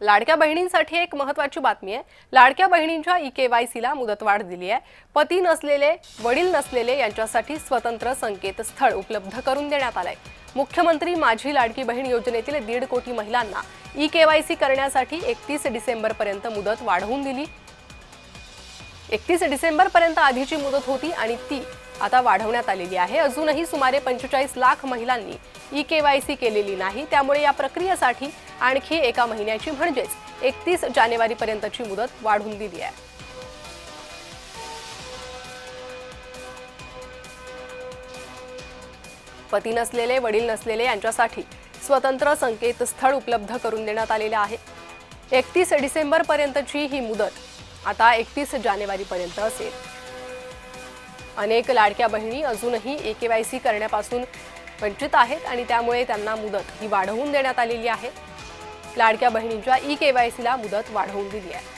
लाडक्या बहिणींसाठी एक महत्त्वाची बातमी आहे। लाडक्या बहिणींच्या ई-केवायसीला मुदतवाढ दिली आहे। पती नसलेले, वडील नसलेले यांच्यासाठी स्वतंत्र संकेतस्थळ उपलब्ध करून देण्यात आलंय। मुख्यमंत्री माझी लाडकी बहीण योजनेतील 1.5 कोटी महिलांना ई-केवायसी करण्यासाठी 31 डिसेंबर पर्यंत मुदत वाढवून दिली। 31 डिसेंबर पर्यंत आधीची मुदत होती आणि ती आता वाढवण्यात आलेली आहे। अजूनही सुमारे 45 लाख महिलांनी ई-केवायसी केलेली नाही, त्यामुळे या प्रक्रियेसाठी आणखी एका महिन्याची म्हणजेच 31 जानेवारी पर्यंतची मुदत वाढवून दिली आहे। पती नसलेले, वडील नसलेले यांच्यासाठी स्वतंत्र संकेतस्थळ उपलब्ध करून देण्यात आलेले आहे। 31 डिसेंबर पर्यंतची ही मुदत आता 31 जानेवारी पर्यंत असेल। अनेक लाडक्या बहिणी अजूनही ई-केवायसी करण्यापासून वंचित आहेत आणि त्यामुळे त्यांना मुदत ही वाढवून देण्यात आलेली आहे। लाडक्या बहिणींच्या ई-केवायसीला मुदत वाढवून दिली आहे।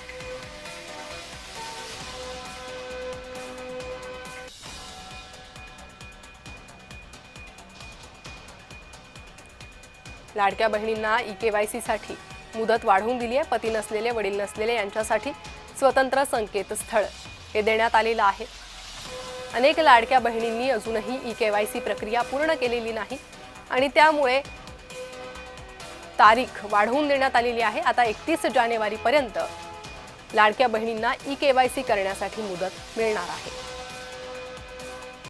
लाडक्या बहिणींना ई-केवायसीसाठी मुदत वाढवून दिली आहे। पती नसलेले, वडील नसलेले यांच्यासाठी स्वतंत्र संकेतस्थळ हे देण्यात आलेलं आहे। अनेक लाडक्या बहिणींनी अजूनही ई-केवायसी प्रक्रिया पूर्ण केलेली नाही आणि त्यामुळे तारीख वाढवून देण्यात आलेली आहे। आता 31 जानेवारी पर्यंत लाडक्या बहिणींना ई-केवायसी करण्यासाठी मुदत मिळणार आहे।